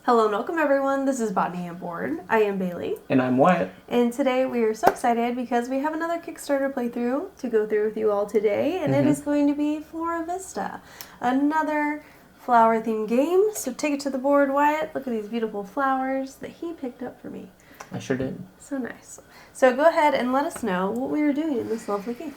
Hello and welcome everyone, this is Botany Board. I am Bailey. And I'm Wyatt. And today we are so excited because we have another Kickstarter playthrough to go through with you all today. And it is going to be FloraVista, another flower themed game. So take it to the board, Wyatt. Look at these beautiful flowers that he picked up for me. I sure did. So nice. So go ahead and let us know what we are doing in this lovely game.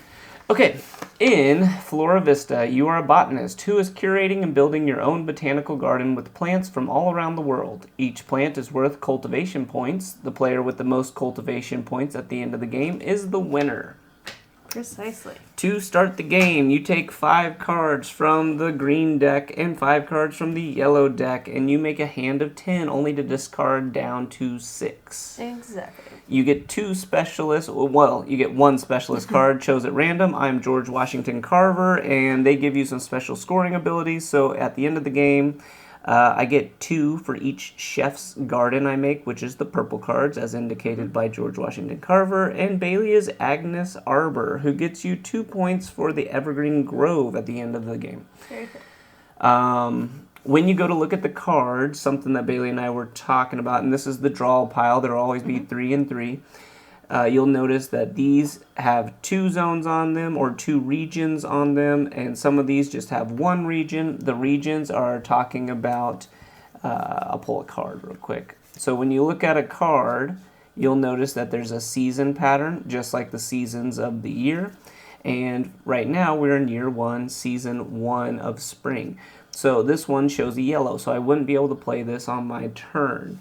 Okay, in FloraVista, you are a botanist who is curating and building your own botanical garden with plants from all around the world. Each plant is worth cultivation points. The player with the most cultivation points at the end of the game is the winner. Precisely. To start the game, you take 5 cards from the green deck and 5 cards from the yellow deck, and you make a hand of 10, only to discard down to 6. Exactly. You get 2 specialists, well, you get 1 specialist card chose at random. I'm George Washington Carver, and they give you some special scoring abilities. So at the end of the game, I get 2 for each chef's garden I make, which is the purple cards, as indicated by George Washington Carver. And Bailey is Agnes Arbor, who gets you 2 points for the Evergreen Grove at the end of the game. Very cool. When you go to look at the cards, something that Bailey and I were talking about, and this is the draw pile, there will always be 3 and 3. You'll notice that these have 2 zones on them or 2 regions on them, and some of these just have 1 region. The regions are talking about, I'll pull a card real quick. So when you look at a card, you'll notice that there's a season pattern, just like the seasons of the year. And right now we're in year 1, season 1 of spring. So this one shows a yellow, so I wouldn't be able to play this on my turn.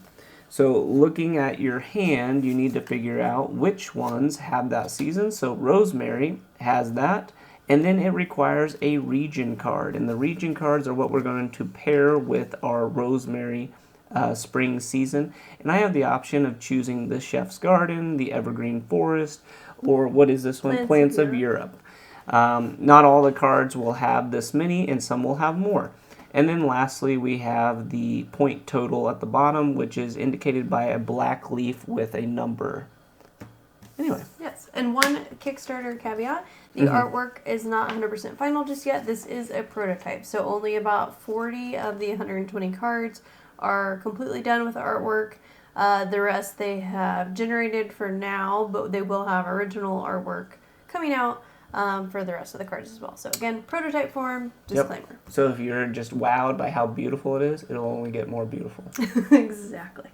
So looking at your hand, you need to figure out which ones have that season. So rosemary has that, and then it requires a region card. And the region cards are what we're going to pair with our rosemary spring season. And I have the option of choosing the Chef's Garden, the Evergreen Forest, or what is this one? Plants of Europe. Not all the cards will have this many, and some will have more. And then lastly, we have the point total at the bottom, which is indicated by a black leaf with a number. Anyway. Yes, and one Kickstarter caveat, the artwork is not 100% final just yet. This is a prototype, so only about 40 of the 120 cards are completely done with the artwork. The rest they have generated for now, but they will have original artwork coming out for the rest of the cards as well. So again, prototype form, disclaimer. Yep. So if you're just wowed by how beautiful it is, it'll only get more beautiful. Exactly.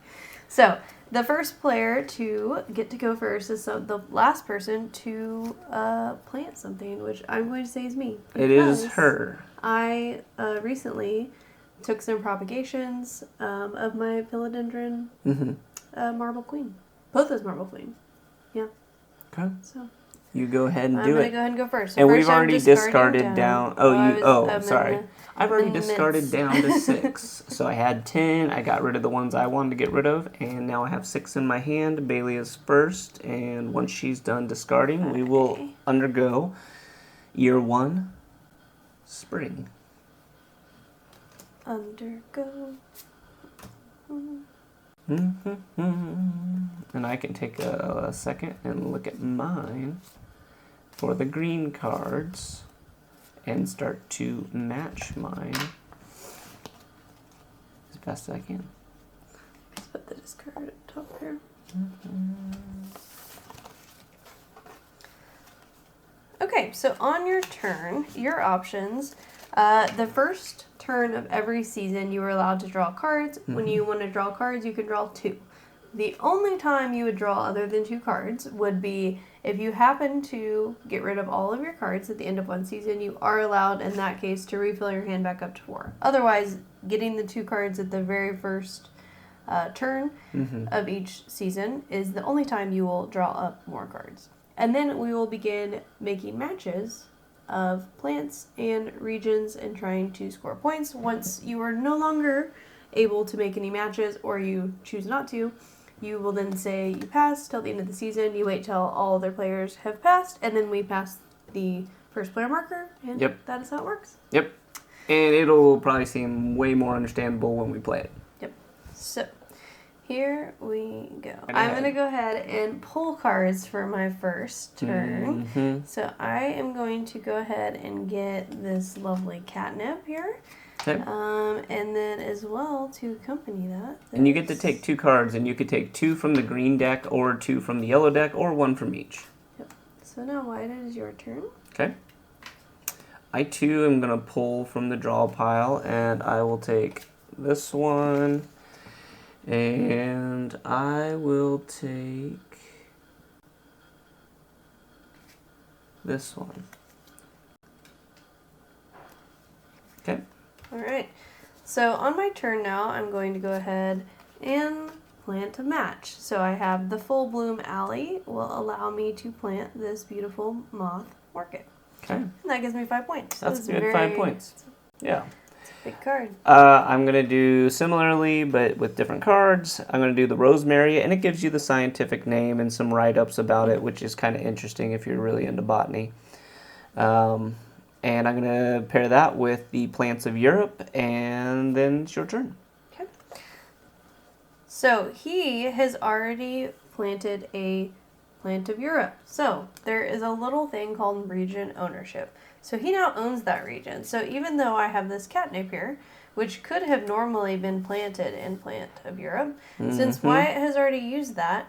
So the first player to get to go first is the last person to plant something, which I'm going to say is me. It is her. I recently took some propagations of my philodendron marble queen. Both as marble queen. Yeah. Okay. So you go ahead and do it. I'm going to go ahead and go first. So and first we've already discarded down. Sorry. I've already discarded down to 6. So I had 10. I got rid of the ones I wanted to get rid of. And now I have 6 in my hand. Bailey is first. And once she's done discarding, we will undergo year 1, spring. Undergo. And I can take a second and look at mine for the green cards and start to match mine as best as I can. Let's put the discard at the top here. Okay, so on your turn, your options, the first turn of every season you are allowed to draw cards. When you want to draw cards, you can draw 2. The only time you would draw other than 2 cards would be if you happen to get rid of all of your cards at the end of one season. You are allowed in that case to refill your hand back up to 4. Otherwise, getting the 2 cards at the very first turn of each season is the only time you will draw up more cards. And then we will begin making matches of plants and regions and trying to score points. Once you are no longer able to make any matches or you choose not to, you will then say you pass till the end of the season. You wait till all other players have passed, and then we pass the first player marker, and that is how it works. Yep. And it'll probably seem way more understandable when we play it. Yep. So here we go. I'm going to go ahead and pull cards for my first turn. So I am going to go ahead and get this lovely catnip here. Okay. And then as well, to accompany that. And you get to take 2 cards, and you could take 2 from the green deck, or 2 from the yellow deck, or 1 from each. Yep. So now, Wyatt, it is your turn. Okay. I too am going to pull from the draw pile, and I will take this one, and I will take this one. Okay. All right. So on my turn now, I'm going to go ahead and plant a match. So I have the full bloom alley will allow me to plant this beautiful moth orchid. Okay. And that gives me 5 points. That's a good 5 points. Yeah. It's a big card. I'm going to do similarly, but with different cards. I'm going to do the rosemary, and it gives you the scientific name and some write-ups about it, which is kind of interesting if you're really into botany. And I'm going to pair that with the plants of Europe, and then it's your turn. Okay. So he has already planted a plant of Europe. So there is a little thing called region ownership. So he now owns that region. So even though I have this catnip here, which could have normally been planted in plant of Europe, since Wyatt has already used that,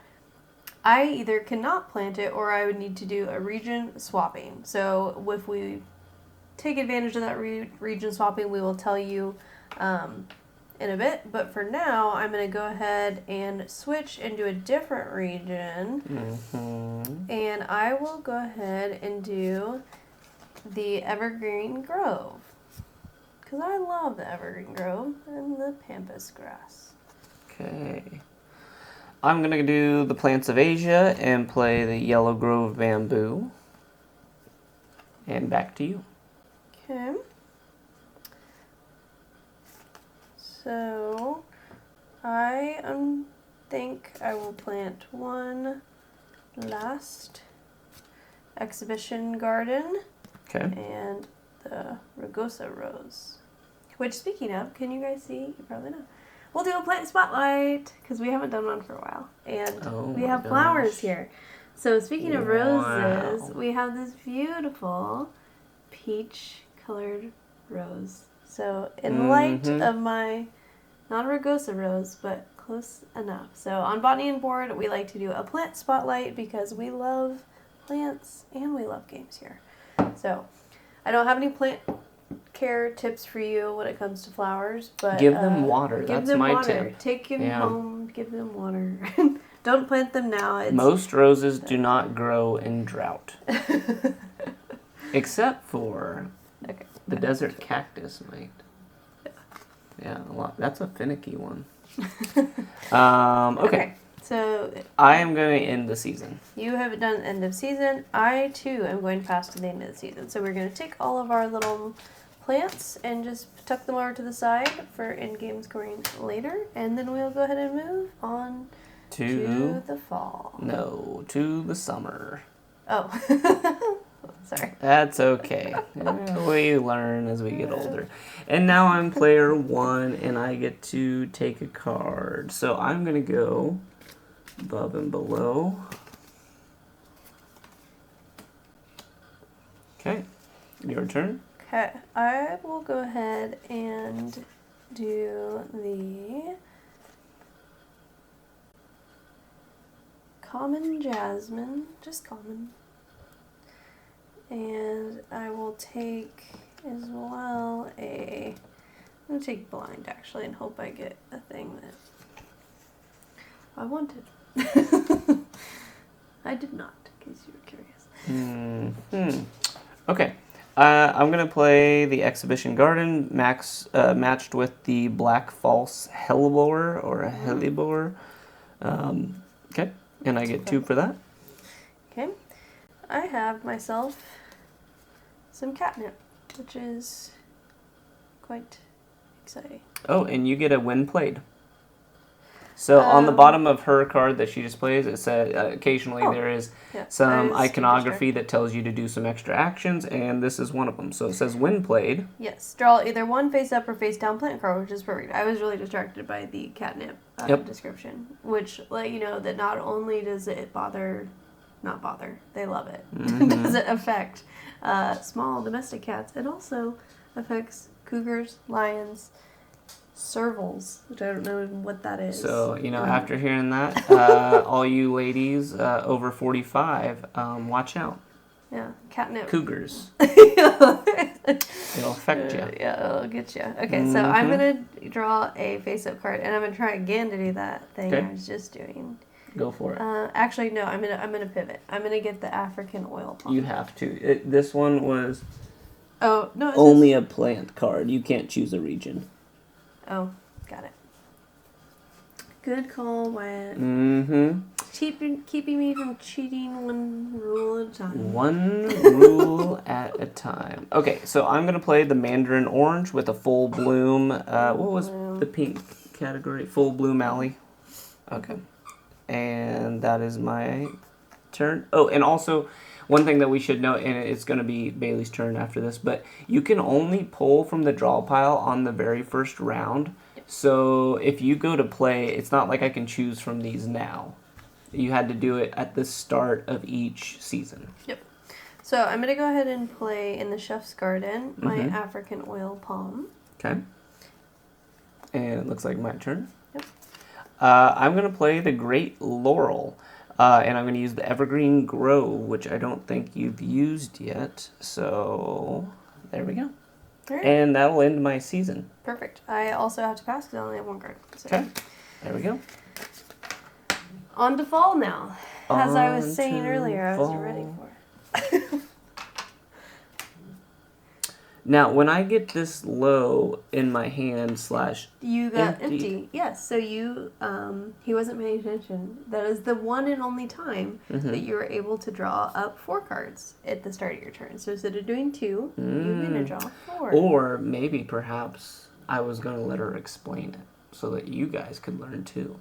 I either cannot plant it or I would need to do a region swapping. So if we take advantage of that region swapping, we will tell you in a bit. But for now, I'm going to go ahead and switch into a different region. And I will go ahead and do the Evergreen Grove. Because I love the Evergreen Grove and the Pampas grass. Okay. I'm going to do the plants of Asia and play the Yellow Grove bamboo. And back to you. Okay. So I think I will plant one last exhibition garden. Okay. And the Rugosa rose. Which, speaking of, can you guys see? You probably know. We'll do a plant spotlight because we haven't done one for a while. And we have flowers here. So speaking of roses, we have this beautiful peach-colored rose. So in light of my, not a Rugosa rose, but close enough. So on Botany Board, we like to do a plant spotlight because we love plants and we love games here. So I don't have any plant care tips for you when it comes to flowers, but give them water. That's my tip. Take them home, give them water. Don't plant them now. Most roses do not grow in drought. Except for the desert cactus might. Yeah, a lot. That's a finicky one. Okay. So I am going to end the season. You have done end of season. I too am going to pass to the end of the season. So we're going to take all of our little plants and just tuck them over to the side for in-game scoring later, and then we'll go ahead and move on to the fall. No, to the summer. Oh. Sorry. That's okay. We learn as we get older. And now I'm player 1, and I get to take a card. So I'm going to go above and below. Okay, your turn. Okay, I will go ahead and do the common jasmine, just common. And I will take as well I'm going to take blind actually and hope I get a thing that I wanted. I did not, in case you were curious. Okay. I'm going to play the Exhibition Garden matched with the Black False Hellebore or a Hellebore. Okay. And I get 2 for that. Okay. I have myself some catnip, which is quite exciting. Oh, and you get a when played. So on the bottom of her card that she displays, it says occasionally there is some iconography that tells you to do some extra actions, and this is one of them. So it says when played. Yes, draw either one face up or face down plant card, which is perfect. I was really distracted by the catnip description, which let you know that not only does it they love it. Does it affect small domestic cats? It also affects cougars, lions, servals, which I don't know what that is. So, after hearing that, all you ladies over 45, watch out. Yeah, catnip. Cougars. It'll affect you. Yeah, it'll get you. Okay, so I'm going to draw a face-up card, and I'm going to try again to do that thing I was just doing. Go for it. Actually, no, I'm gonna pivot. I'm going to get the African oil palm. You have to. This one was only a plant card. You can't choose a region. Oh, got it. Good call, Wyatt. Keeping me from cheating one rule at a time. One rule at a time. Okay, so I'm going to play the Mandarin Orange with a full bloom. What was the pink category? Full bloom alley. Okay. And that is my turn. Oh, and also, one thing that we should note, and it's going to be Bailey's turn after this, but you can only pull from the draw pile on the very first round. So if you go to play, it's not like I can choose from these now. You had to do it at the start of each season. Yep. So I'm going to go ahead and play in the Chef's Garden, my African oil palm. Okay. And it looks like my turn. Yep. I'm going to play the Great Laurel. And I'm going to use the Evergreen Grow, which I don't think you've used yet. So there we go. Right. And that'll end my season. Perfect. I also have to pass because I only have one card. So. Okay. There we go. On to fall now. As I was saying earlier, I was ready for. Now, when I get this low in my hand / You got empty. Yes. So you, he wasn't paying attention. That is the one and only time that you were able to draw up 4 cards at the start of your turn. So instead of doing 2, you're going to draw 4. Or maybe perhaps I was going to let her explain it so that you guys could learn too.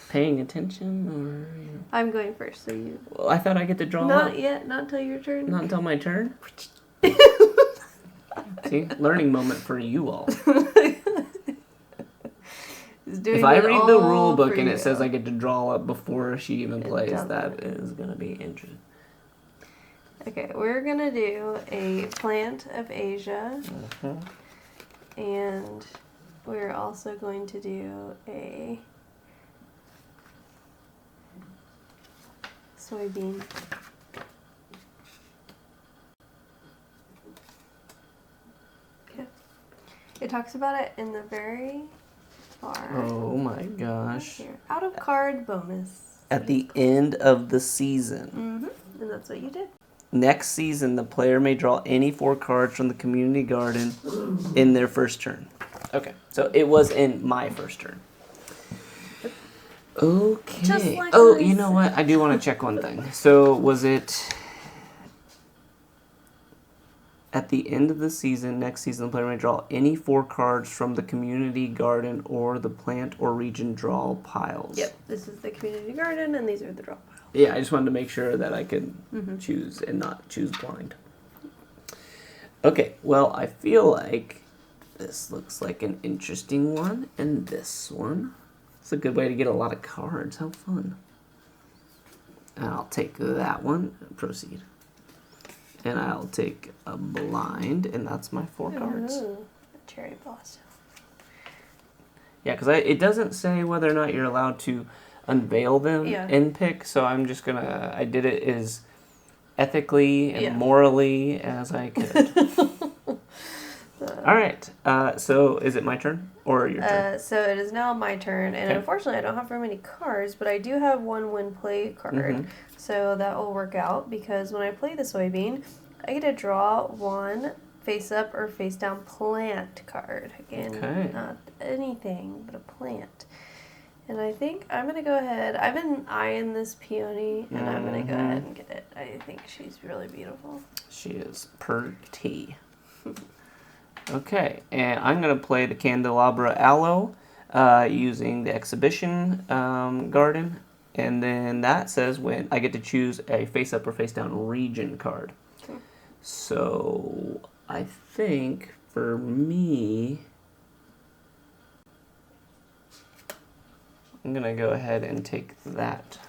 Paying attention or... I'm going first, so you... Well, I thought I get to draw Not yet. Not until your turn. Not until my turn? See? Learning moment for you all. If I read the rule book and it says I get to draw up before she even plays, that is going to be interesting. Okay, we're going to do a Plant of Asia. And we're also going to do a soybean. Okay. It talks about it in the very far. Oh my gosh. Here. Out of card bonus. At the end of the season. And that's what you did. Next season, the player may draw any 4 cards from the community garden in their first turn. Okay, so it was in my first turn. Okay. Just like you know what? I do want to check one thing. So was it at the end of the season, next season, the player may draw any 4 cards from the community garden or the plant or region draw piles? Yep, this is the community garden, and these are the draw piles. Yeah, I just wanted to make sure that I could choose and not choose blind. Okay, well, I feel like this looks like an interesting one, and this one. It's a good way to get a lot of cards. How fun. And I'll take that one. Proceed. And I'll take a blind, and that's my 4 cards. Ooh, a cherry blossom. Yeah, because it doesn't say whether or not you're allowed to unveil them and pick, so I'm just going to... I did it as ethically and morally as I could. All right. So is it my turn or your turn? So it is now my turn, and unfortunately I don't have very many cards, but I do have one win play card, so that will work out because when I play the soybean, I get to draw 1 face up or face down plant card. Again, not anything but a plant. And I think I'm going to go ahead. I've been eyeing this peony, and I'm going to go ahead and get it. I think she's really beautiful. She is pretty. Okay, and I'm going to play the Candelabra Aloe using the Exhibition Garden. And then that says when I get to choose a face-up or face-down region card. Okay. So I think for me, I'm going to go ahead and take that.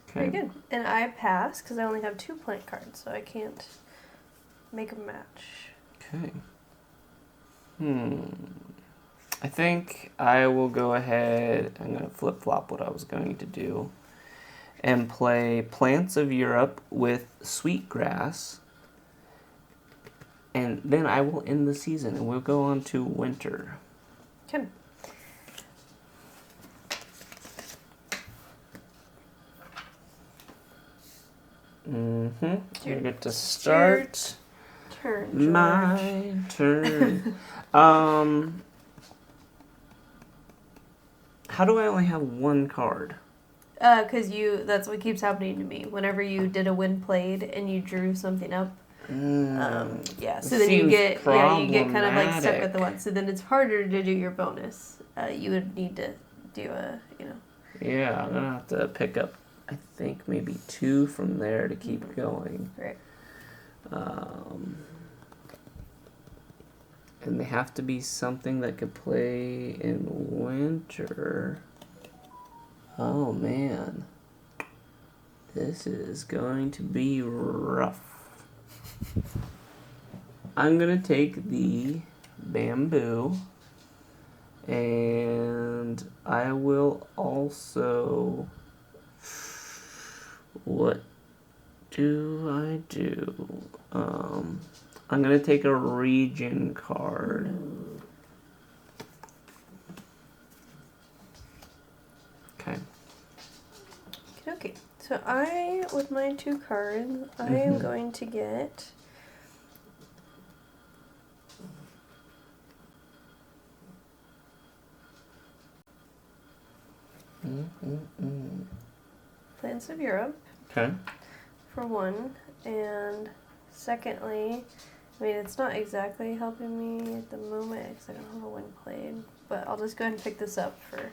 Okay. Very good. And I pass because I only have 2 plant cards, so I can't make a match. Okay. I think I will go ahead. I'm going to flip-flop what I was going to do and play Plants of Europe with Sweetgrass. And then I will end the season and we'll go on to winter. Okay. You get to start turn, George. my turn. How do I only have one card? Because that's what keeps happening to me. Whenever you did a win played and you drew something up, yeah. So then you get kind of like stuck with the one. So then it's harder to do your bonus. You would need to do Yeah, I'm gonna have to pick up. I think maybe 2 from there to keep going. Right. And they have to be something that could play in winter. Oh man. This is going to be rough. I'm going to take the bamboo. And I will also... What do I do? I'm going to take a region card. Okay. Okay. So with my 2 cards, I am going to get... Plants of Europe. Okay. For 1, and secondly, I mean, it's not exactly helping me at the moment because I don't have a win played, but I'll just go ahead and pick this up for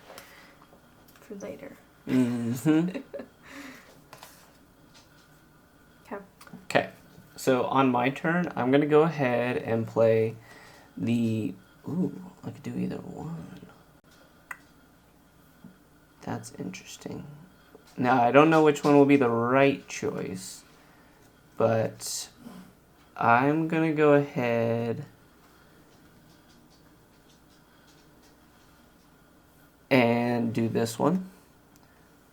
later. Okay. So on my turn, I'm going to go ahead and play the... Ooh, I could do either one. That's interesting. Now, I don't know which one will be the right choice, but I'm going to go ahead and do this one.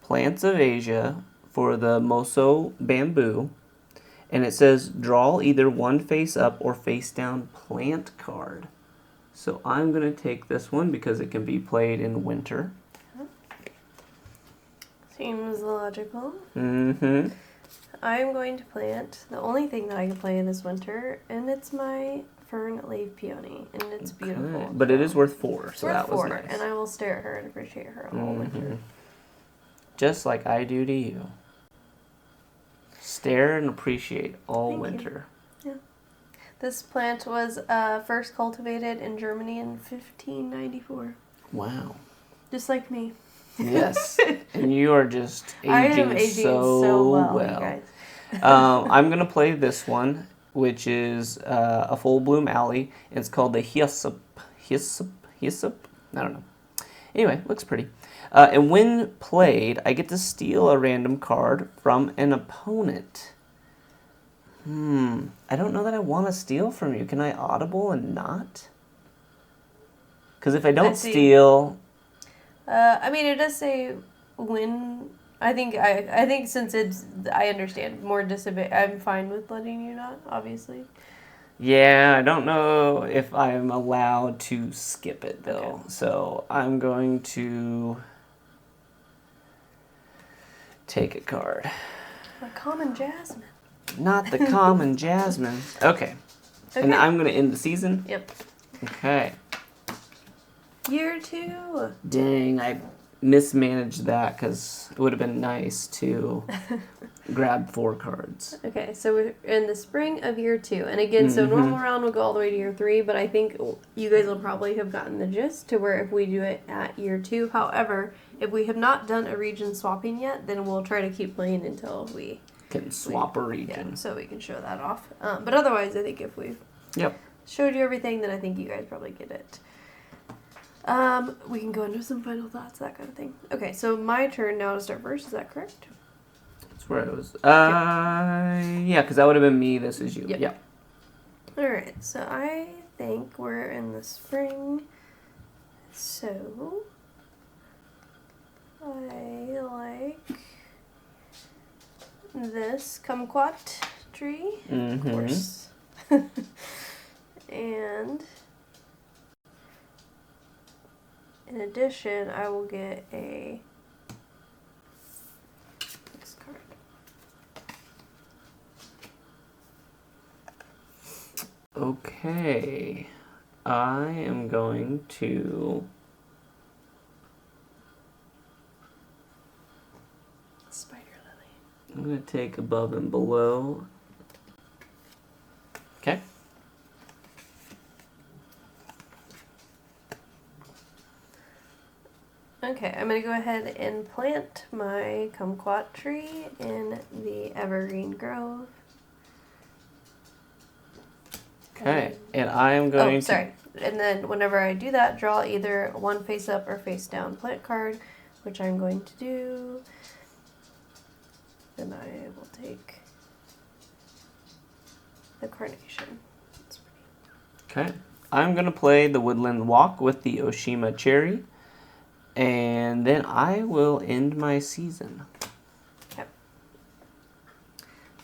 Plants of Asia for the Moso Bamboo. And it says, draw either one face up or face down plant card. So I'm going to take this one because it can be played in winter. Seems logical. Mm-hmm. I'm going to plant the only thing that I can play in this winter, and it's my fern leaf peony, and it's beautiful. But it is worth 4, so that was nice. And I will stare at her and appreciate her all winter. Just like I do to you. Stare and appreciate all Thank winter. You. Yeah. This plant was first cultivated in Germany in 1594. Wow. Just like me. Yes. And you are just aging, I am aging so well. You guys. I'm going to play this one, which is a full bloom alley. It's called the hyssop. I don't know. Anyway, looks pretty. And when played, I get to steal a random card from an opponent. I don't know that I want to steal from you. Can I audible and not? Because if I don't steal... I mean, it does say when. I think since I understand more I'm fine with letting you not. Obviously. Yeah, I don't know if I'm allowed to skip it though. Okay. So I'm going to take a card. A common jasmine. Not the common jasmine. Okay. And I'm going to end the season? Yep. Okay. Year 2. Dang, I mismanaged that because it would have been nice to grab 4 cards. Okay, so we're in the spring of year 2. And again, so normal round will go all the way to year 3, but I think you guys will probably have gotten the gist to where if we do it at year 2. However, if we have not done a region swapping yet, then we'll try to keep playing until we can swap a region. Yeah, so we can show that off. But otherwise, I think if we've showed you everything, then I think you guys probably get it. We can go into some final thoughts, that kind of thing. Okay, so my turn now to start first. Is that correct? That's where I was. Yeah, because that would have been me. This is you. Yep. Alright, so I think we're in the spring. So I like this kumquat tree, of course. And in addition, I will get a this card. Okay, I am going to Spider lily. I'm going to take above and below. Okay. Okay, I'm going to go ahead and plant my kumquat tree in the evergreen grove. Okay, and I am going sorry. And then whenever I do that, draw either one face up or face down plant card, which I'm going to do. Then I will take the carnation. That's pretty. Okay, I'm going to play the Woodland Walk with the Oshima Cherry, and then I will end my season. Okay.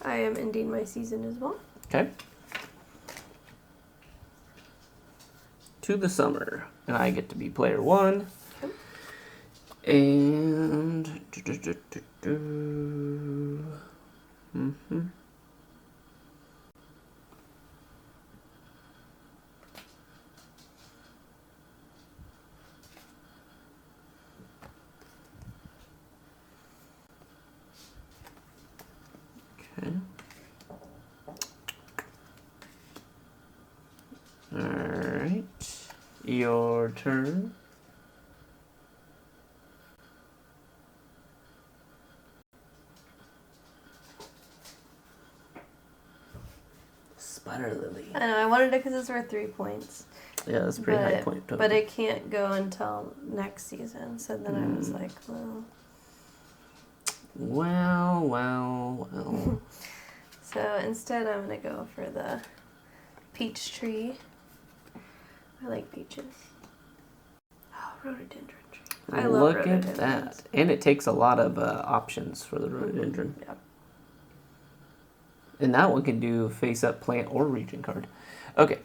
I am ending my season as well. Okay. To the summer, and I get to be player 1. Okay. And okay. All right. Your turn. Spider lily. I know, I wanted it because it's worth 3 points. Yeah, that's a pretty high point total. But it can't go until next season, so then I was like, Well. So instead I'm going to go for the peach tree. I like peaches. Oh, rhododendron tree. I love Look at that. And it takes a lot of options for the rhododendron. Yep. And that one can do face-up plant or region card. Okay.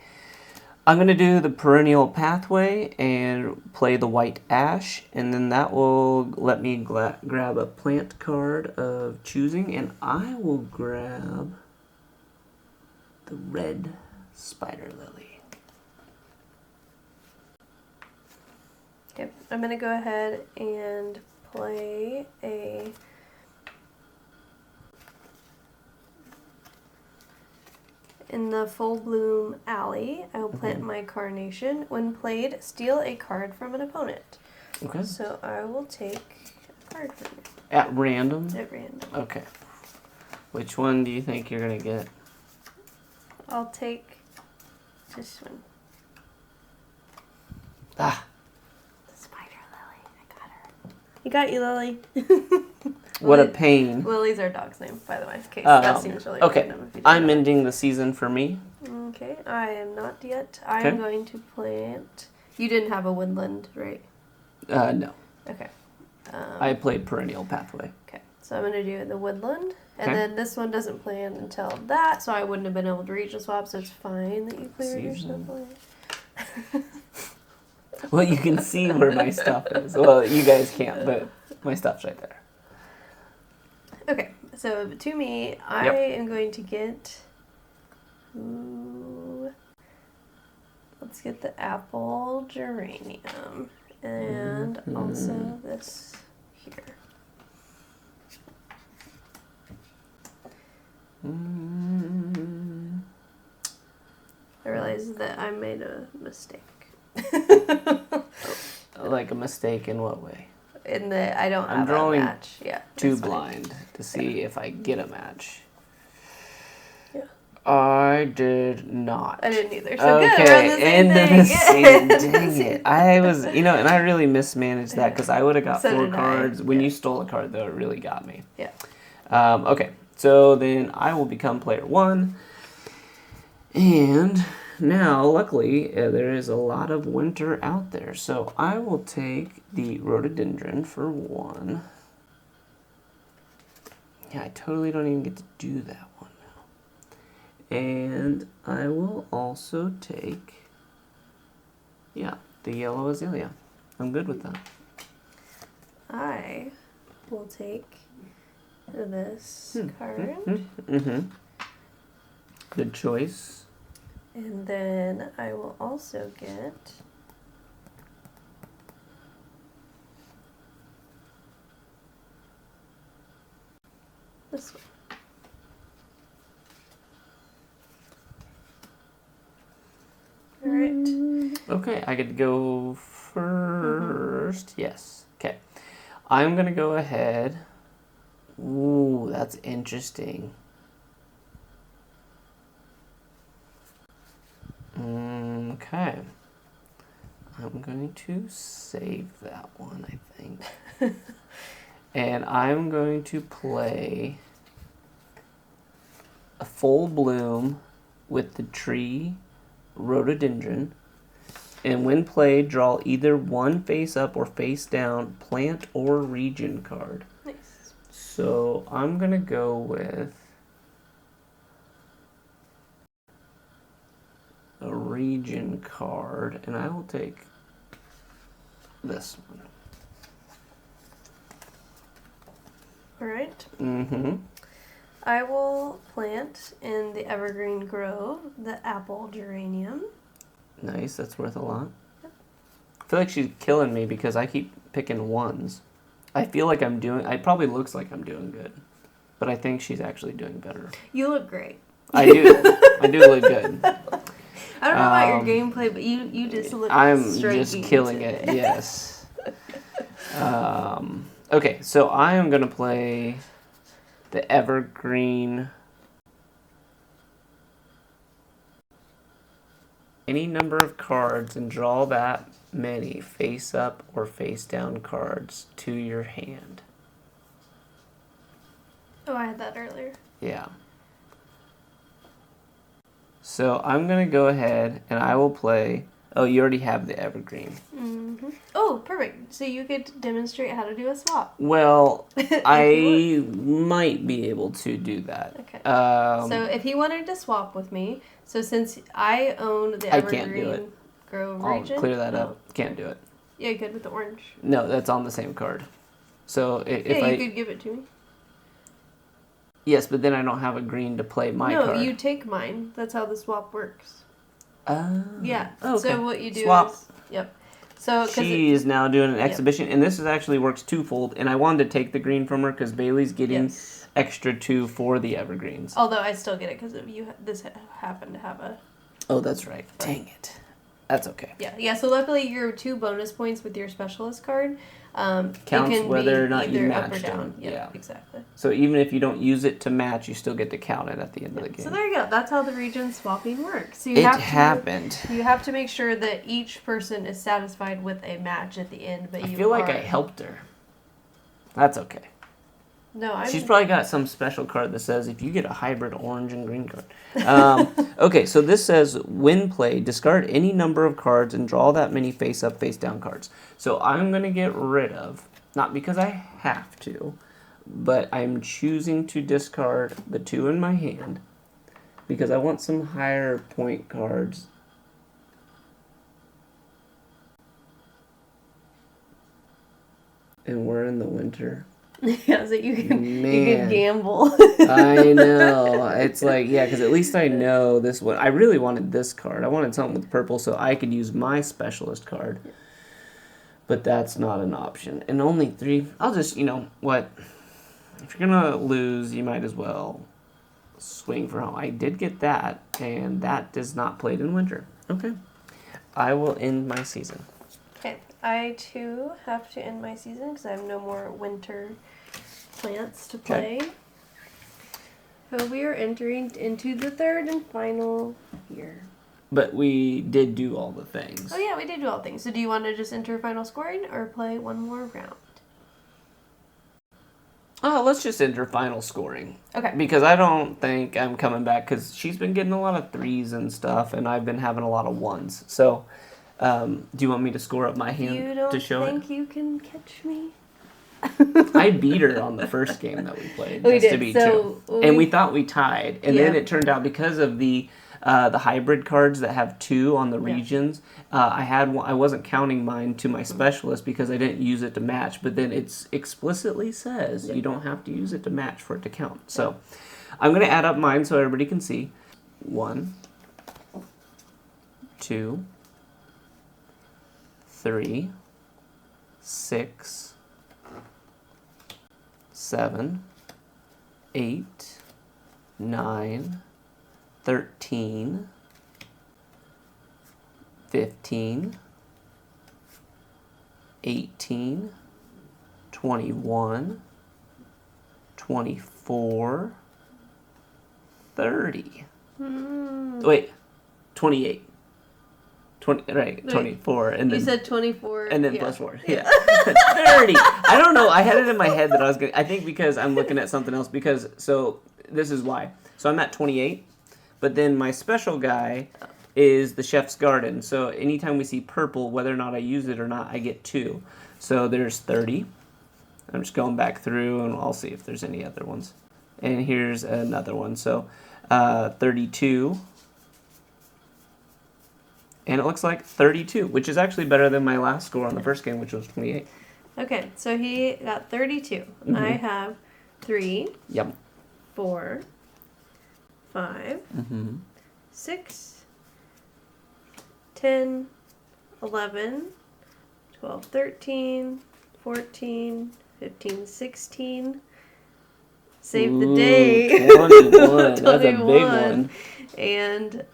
I'm going to do the perennial pathway and play the white ash. And then that will let me grab a plant card of choosing. And I will grab the red spider lily. Okay, I'm going to go ahead and play a... In the full bloom alley, I will plant my carnation. When played, steal a card from an opponent. Okay. So I will take a card from you. At random? At random. Okay. Which one do you think you're going to get? I'll take this one. Ah. The spider lily. I got her. You got you, Lily. What a pain. Lily's our dog's name, by the way. In case that seems really okay. random if you I'm know. ending the season for me. Okay, I am not yet. I am going to plant... You didn't have a woodland, right? No. Okay. I played perennial pathway. Okay, so I'm going to do the woodland. And then this one doesn't plan until that, so I wouldn't have been able to region swap, so it's fine that you cleared your stuff away. Well, you can see where my stuff is. Well, you guys can't, but my stuff's right there. Okay, so to me, I am going to get... Ooh, let's get the apple geranium. And also this here. I realized that I made a mistake. Like a mistake in what way? In that I don't I'm have drawing a match. Yeah, too it's fine. blind to see if I get a match. Yeah. I did not. I didn't either. So good. Okay, We're on the same and thing. dang it. I was, and I really mismanaged that because I would have got So 4 did I. cards. When Yeah. you stole a card, though, it really got me. Yeah. Okay, so then I will become player 1. And now, luckily, there is a lot of winter out there. So I will take the rhododendron for 1. Yeah, I totally don't even get to do that one now. And I will also take, yeah, the yellow azalea. I'm good with that. I will take this card. Good choice. And then I will also get this one. All right. Okay, I get to go first. Yes. Okay. I'm going to go ahead. Ooh, that's interesting. Okay. I'm going to save that one, I think. And I'm going to play a full bloom with the tree rhododendron. And when played, draw either one face up or face down plant or region card. Nice. So I'm going to go with a region card, and I will take this one. All right. Mm-hmm. I will plant in the evergreen grove the apple geranium. Nice, that's worth a lot. I feel like she's killing me because I keep picking 1s. I feel like it probably looks like I'm doing good, but I think she's actually doing better. You look great. I do look good. I don't know about your gameplay, but you just look I'm striking just killing today. it, yes. Okay, so I am going to play the evergreen. Any number of cards and draw that many face up or face down cards to your hand. Oh, I had that earlier. Yeah. So I'm going to go ahead and I will play. Oh, you already have the evergreen. Mm-hmm. Oh, perfect. So you could demonstrate how to do a swap. Well, I might be able to do that. Okay. So if he wanted to swap with me, so since I own the evergreen grove region. I'll clear that up. Can't do it. Yeah, you could with the orange. No, that's on the same card. So if you could give it to me. Yes, but then I don't have a green to play my card. No, you take mine. That's how the swap works. Yeah. Okay. So what you do Swap. is... Yep. So, she is now doing an exhibition, and this actually works twofold, and I wanted to take the green from her because Bailey's getting extra 2 for the evergreens. Although I still get it because of you. This happened to have a... Oh, that's right. Dang it. That's okay. Yeah. So luckily your 2 bonus points with your specialist card counts whether or not you match up or down. them. Yeah, exactly. So even if you don't use it to match, you still get to count it at the end of the game. So there you go. That's how the region swapping works. So You have to make sure that each person is satisfied with a match at the end. But I feel like I helped her. That's okay. No, She's probably got some special card that says if you get a hybrid orange and green card. Okay, so this says when played, discard any number of cards and draw that many face up, face down cards. So I'm going to get rid of, not because I have to, but I'm choosing to discard the 2 in my hand because I want some higher point cards. And we're in the winter. Yeah, so you can gamble. I know. It's like, yeah, because at least I know this one. I really wanted this card. I wanted something with purple so I could use my specialist card. But that's not an option. And only 3. I'll just, what? If you're going to lose, you might as well swing for home. I did get that, and that is not played in winter. Okay. I will end my season. Okay. I, too, have to end my season because I have no more winter plants to play. Okay. So we are entering into the 3rd and final year. But we did do all the things. Oh, yeah, we did do all things. So do you want to just enter final scoring or play one more round? Oh, let's just enter final scoring. Okay. Because I don't think I'm coming back because she's been getting a lot of 3s and stuff, and I've been having a lot of 1s. So, do you want me to score up my hand to show it? You don't think you can catch me? I beat her on the first game that we played. We just did. To be So two. And we thought we tied. And then it turned out because of the hybrid cards that have 2 on the regions, I wasn't counting mine to my specialist because I didn't use it to match. But then it explicitly says you don't have to use it to match for it to count. So I'm going to add up mine so everybody can see. 1, 2, 3, 6, 7, 8, 9, 13, 15, 18, 21, 24, 30. Wait, 28. 24. And then, you said 24. And then plus 4. Yeah. 30. I don't know. I had it in my head that I was going to... I think because I'm looking at something else. So this is why. So I'm at 28. But then my special guy is the Chef's Garden. So anytime we see purple, whether or not I use it or not, I get 2. So there's 30. I'm just going back through, and I'll see if there's any other ones. And here's another one. So 32. And it looks like 32, which is actually better than my last score on the first game, which was 28. Okay, so he got 32. Mm-hmm. I have 3. Yep. 4, 5, mm-hmm. 6, 10, 11, 12, 13, 14, 15, 16. Save the day. 21. That's a big one. And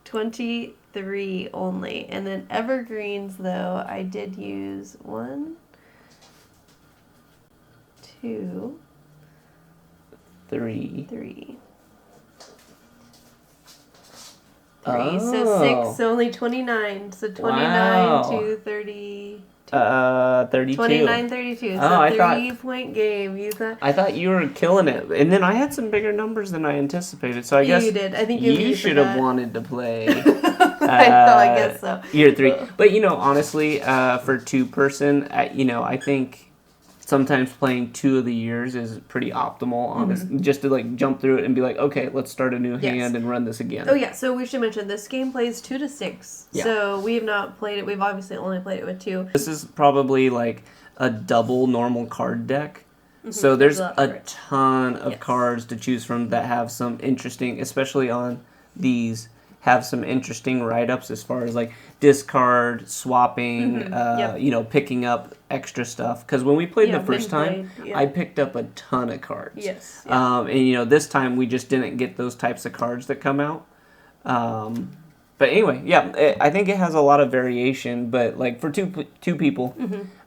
23 only. And then evergreens, though, I did use 1, 2, 3. 3. So 6, so only 29. So 29 to 30. 32. 29, 32. So I 3-point game. I thought you were killing it. And then I had some bigger numbers than I anticipated. So I guess you did. I think you should have wanted to play. I guess so. Year 3. But, honestly, for 2-person, I think sometimes playing 2 of the years is pretty optimal, honestly. Mm-hmm. Just to, jump through it and be like, okay, let's start a new hand and run this again. Oh, yeah. So we should mention this game plays 2 to 6. Yeah. So we have not played it. We've obviously only played it with 2. This is probably a double normal card deck. Mm-hmm. So there's a ton of cards to choose from that have some interesting, especially on these, have some interesting write-ups as far as discard, swapping, picking up extra stuff. Because when we played the first time, I picked up a ton of cards. Yes. Yeah. And this time we just didn't get those types of cards that come out. But anyway, I think it has a lot of variation. But for two people,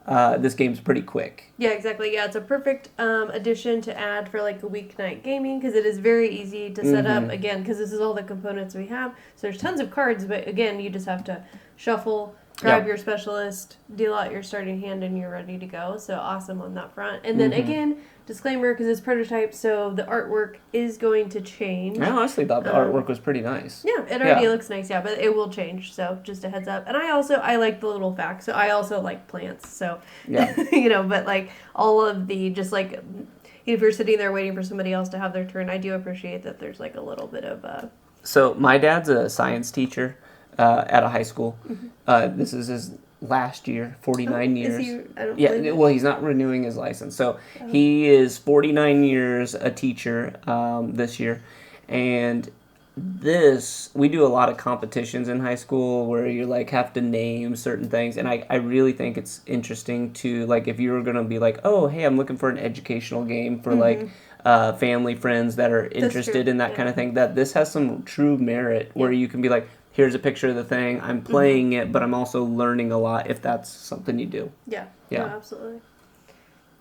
this game's pretty quick. Yeah, exactly. Yeah, it's a perfect addition to add for a weeknight gaming because it is very easy to set up, again, because this is all the components we have. So there's tons of cards, but again, you just have to shuffle, grab your specialist, deal out your starting hand, and you're ready to go. So awesome on that front. And then again, disclaimer, because it's prototype, so the artwork is going to change. I honestly thought the artwork was pretty nice. Yeah, it already looks nice, but it will change, so just a heads up. And I like the little facts, so I also like plants, so, but all of the, just if you're sitting there waiting for somebody else to have their turn, I do appreciate that there's a little bit of... So my dad's a science teacher at a high school. Mm-hmm. This is his last year, 49 years. He's not renewing his license. So he is 49 years a teacher this year. And we do a lot of competitions in high school where you have to name certain things. And I really think it's interesting to, if you were going to be oh, hey, I'm looking for an educational game for family, friends that are interested in that kind of thing, that this has some true merit where you can be here's a picture of the thing, I'm playing it, but I'm also learning a lot if that's something you do. Yeah, absolutely.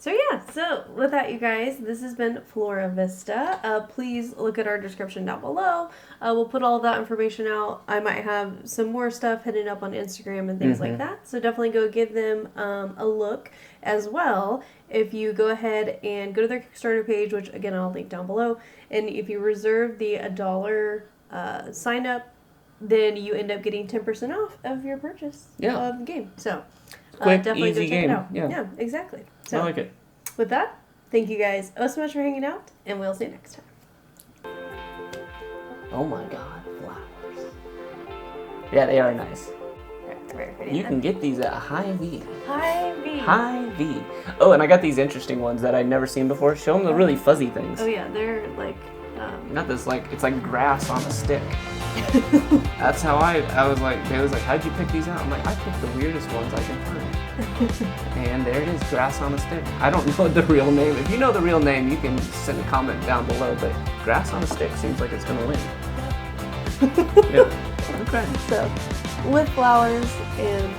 So yeah, so with that, you guys, this has been FloraVista. Please look at our description down below. We'll put all of that information out. I might have some more stuff hidden up on Instagram and things like that. So definitely go give them a look as well. If you go ahead and go to their Kickstarter page, which again I'll link down below, and if you reserve the $1 sign up, then you end up getting 10% off of your purchase of the game. So quick, definitely easy go check game. it out. Yeah. Yeah, exactly. So I like it. with that, thank you guys so much for hanging out, and we'll see you next time. Oh my God, flowers. Yeah, they are nice. Very pretty. You can get these at Hy-Vee. Hy-Vee. Hy-Vee. Oh, and I got these interesting ones that I'd never seen before. Show them the really fuzzy things. Oh yeah, they're like. Not this it's like grass on a stick. That's how I was like, they was like, how'd you pick these out? I'm like, I picked the weirdest ones I can find. And there it is, grass on a stick. I don't know the real name. If you know the real name, you can send a comment down below, but grass on a stick seems like it's gonna win. Yeah. Okay. So, with flowers and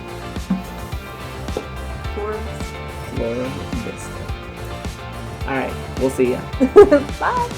forms. FloraVista. Alright, we'll see ya. Bye.